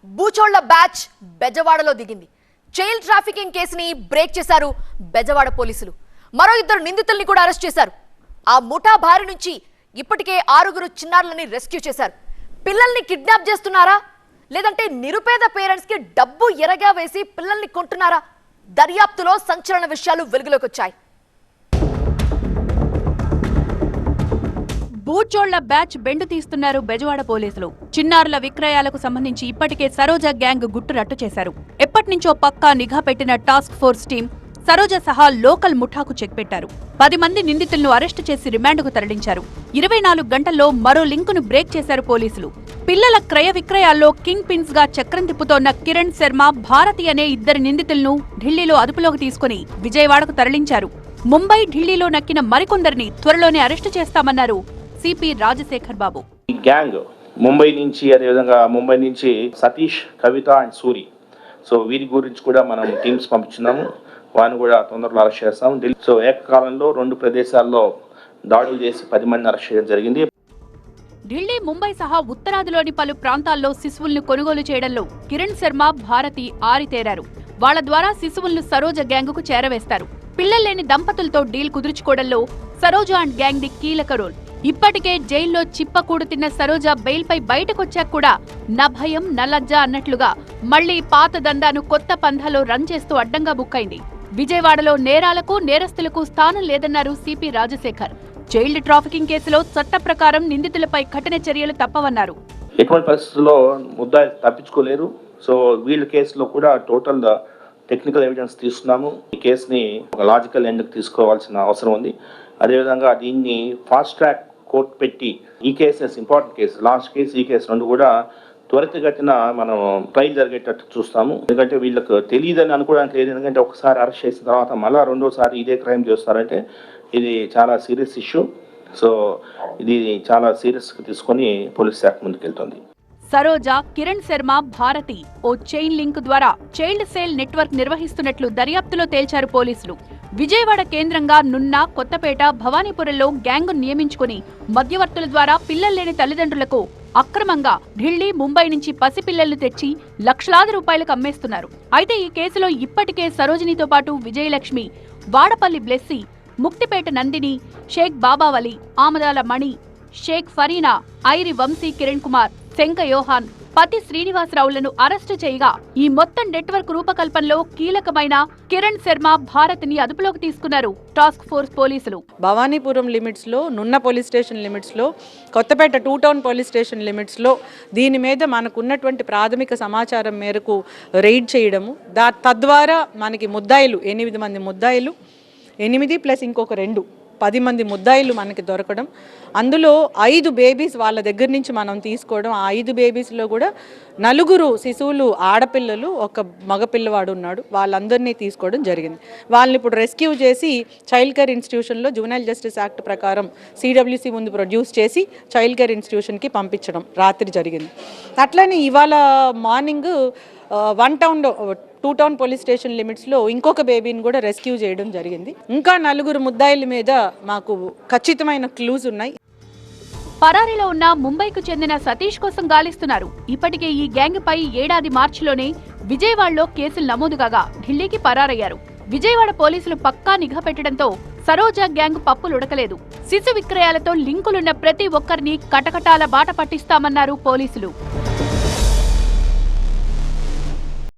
బూచోళ్ల batch బెజవాడలో దిగింది. Child trafficking కేసుని బ్రేక్ చేశారు బెజవాడ పోలీసులు. మరో ఇద్దరు నిందితుల్ని కూడా అరెస్ట్ చేశారు. ఆ ముఠా బారి నుంచి ఇప్పటికే 6 చిన్నారులని రెస్క్యూ చేశారు. పిల్లల్ని కిడ్నాప్ చేస్తున్నారా లేదంటే నిరుపేద పేరెంట్స్ కి డబ్బు ఎరగా వేసి పిల్లల్ని కొంటున్నారా? దర్యాప్తులో సంచలన విషయాలు వెలుగులోకి వచ్చాయి. బూచోళ్ల బ్యాచ్ బెండు తీస్తున్నారు బెజవాడ పోలీసులు. చిన్నారుల విక్రయాలకు సంబంధించి ఇప్పటికే సరోజ గ్యాంగ్ గుట్టు రట్టు చేశారు. ఎప్పటినుంచో పక్కా నిఘా పెట్టిన టాస్క్ ఫోర్స్ టీం సరోజ సహా లోకల్ ముఠాకు చెక్ పెట్టారు. 10 మంది నిందితులను అరెస్టు చేసి రిమాండ్కు తరలించారు. 24 గంటల్లో మరో లింకును బ్రేక్ చేశారు పోలీసులు. పిల్లల క్రయ విక్రయాల్లో కింగ్ పిన్స్ గా చక్రం తిప్పుతోన్న కిరణ్ శర్మ, భారతి అనే 2 నిందితులను ఢిల్లీలో అదుపులోకి తీసుకుని విజయవాడకు తరలించారు. ముంబై, ఢిల్లీలో నక్కిన మరికొందరిని త్వరలోనే అరెస్టు చేస్తామన్నారు సిపి రాజశేఖర్ బాబు. ఈ గ్యాంగ్ ముంబై నుంచి, అదేవిధంగా ముంబై నుంచి సతీష్, కవిత అండ్ సూరి, సో వీరి గురించి కూడా మనం టీమ్స్ పంపించున్నాము. వారిని కూడా తొందరలో అరెస్ట్ చేస్తాం. సో ఏకకాలంలో 2 ప్రదేశాల్లో దాడులు చేసి 10 మందిని అరెస్ట్ చేయడం జరిగింది. ఢిల్లీ, ముంబై సహా ఉత్తరాదిలోని పలు ప్రాంతాల్లో శిశువులను కొనుగోలు చేయడంలో కిరణ్ శర్మ, భారతి ఆరితేరారు. వాళ్ల ద్వారా శిశువులను సరోజ గ్యాంగుకు చేరవేస్తారు. పిల్లల్లేని దంపతులతో డీల్ కుదుర్చుకోవడంలో సరోజ అండ్ గ్యాంగ్ ది కీలక రోల్. ఇప్పటికే జైల్లో చిప్పకూడు తిన్న సరోజ బెయిల్పై బయటకొచ్చాక కూడా నా భయం నా లజ్జ అన్నట్లుగా మళ్లీ పాత దందాను కొత్త పంథాలో రన్ చేస్తూ అడ్డంగా బుక్కైంది. విజయవాడలో నేరాలకు, నేరస్తులకు స్థానం లేదన్నారు సిపి రాజశేఖర్. చైల్డ్ ట్రాఫికింగ్ కేసులో చట్ట ప్రకారం నిందితులపై కఠిన చర్యలు తప్పవన్నారు. ఎటువంటి పరిస్థితుల్లో ముద్దాయిలు తప్పించుకోలేరు. సో వీళ్ళ కేసులో కూడా టోటల్ టెక్నికల్ ఎవిడెన్స్ తీసుకున్నాము. ఈ కేసుని ఒక లాజికల్ ఎండ్కి తీసుకోవాల్సిన అవసరం ఉంది. అదేవిధంగా దీన్ని ఫాస్ట్ ట్రాక్ కోర్టు పెట్టి ఈ cases, important case, last case, ఈ కేసు 2 కూడా త్వరితగతిన మనం ట్రయల్ జరిగేటట్టు చూస్తాము. ఎందుకంటే వీళ్ళకి తెలియదని అనుకోవడానికి లేదు. ఎందుకంటే ఒకసారి అరెస్ట్ చేసిన తర్వాత మళ్ళీ రెండోసారి ఇదే క్రైమ్ చేస్తారంటే ఇది చాలా సీరియస్ ఇష్యూ. సో ఇది చాలా సీరియస్గా తీసుకొని పోలీస్ శాఖ ముందుకెళ్తుంది. సరోజ, కిరణ్ శర్మ, భారతి ఓ చైన్ లింక్ ద్వారా చైల్డ్ సేల్ నెట్వర్క్ నిర్వహిస్తున్నట్లు దర్యాప్తులో తేల్చారు పోలీసులు. విజయవాడ కేంద్రంగా నున్న, కొత్తపేట, భవానీపురంలో గ్యాంగు నియమించుకుని మధ్యవర్తుల ద్వారా పిల్లల్లేని తల్లిదండ్రులకు అక్రమంగా ఢిల్లీ, ముంబై నుంచి పసిపిల్లలు తెచ్చి లక్షలాది రూపాయలకు అమ్మేస్తున్నారు. అయితే ఈ కేసులో ఇప్పటికే సరోజినితో పాటు విజయలక్ష్మి, వాడపల్లి బ్లెస్సీ, ముక్తిపేట నందిని, షేక్ బాబావలి, ఆమదాల మణి, షేక్ ఫరీనా, ఐరి వంశీ, కిరణ్ కుమార్, శంక యోహాన్, పతి శ్రీనివాసరావులను అరెస్టు చేయగా ఈ మొత్తం నెట్వర్క్ రూపకల్పనలో కీలకమైన కిరణ్ శర్మ, భారతిని అదుపులోకి తీసుకున్నారు టాస్క్ ఫోర్స్ పోలీసులు. భవానీపురం లిమిట్స్ లో, నున్న పోలీస్ స్టేషన్ లిమిట్స్ లో, Kothapeta 2 town police station limits లో దీని మీద మనకున్నటువంటి ప్రాథమిక సమాచారం మేరకు రైడ్ చేయడము, తద్వారా మనకి ముద్దాయిలు 8 మంది ముద్దాయిలు, 8 ప్లస్ ఇంకొక 2 10 మంది ముద్దాయిలు మనకి దొరకడం. అందులో 5 బేబీస్ వాళ్ళ దగ్గర నుంచి మనం తీసుకోవడం. ఆ 5 బేబీస్లో కూడా 4 శిశువులు ఆడపిల్లలు, ఒక మగపిల్లవాడు ఉన్నాడు. వాళ్ళందరినీ తీసుకోవడం జరిగింది. వాళ్ళని ఇప్పుడు రెస్క్యూ చేసి చైల్డ్ కేర్ ఇన్స్టిట్యూషన్లో జువెనైల్ జస్టిస్ యాక్ట్ ప్రకారం సిడబ్ల్యూసి ముందు ప్రొడ్యూస్ చేసి చైల్డ్ కేర్ ఇన్స్టిట్యూషన్కి పంపించడం రాత్రి జరిగింది. అట్లనే ఇవాళ మార్నింగ్ 1 టౌన్లో 2 టౌన్ పోలీస్ స్టేషన్ లిమిట్స్లో ఇంకొక బేబీని కూడా రెస్క్యూ చేయడం జరిగింది. ఇంకా 4 ముద్దాయిల మీద మాకు ఖచ్చితమైన క్లూస్ ఉన్నాయి. పరారీలో ఉన్న ముంబైకు చెందిన సతీష్ కోసం గాలిస్తున్నారు. ఇప్పటికే ఈ గ్యాంగ్ పై ఏడాది మార్చిలోనే విజయవాడలో కేసులు నమోదు కాగా ఢిల్లీకి పరారయ్యారు. విజయవాడ పోలీసులు పక్కా నిఘా పెట్టడంతో సరోజ గ్యాంగ్ పప్పులుడకలేదు. శిశు విక్రయాలతో లింకులున్న ప్రతి ఒక్కరిని కటకటాల బాట పట్టిస్తామన్నారు పోలీసులు.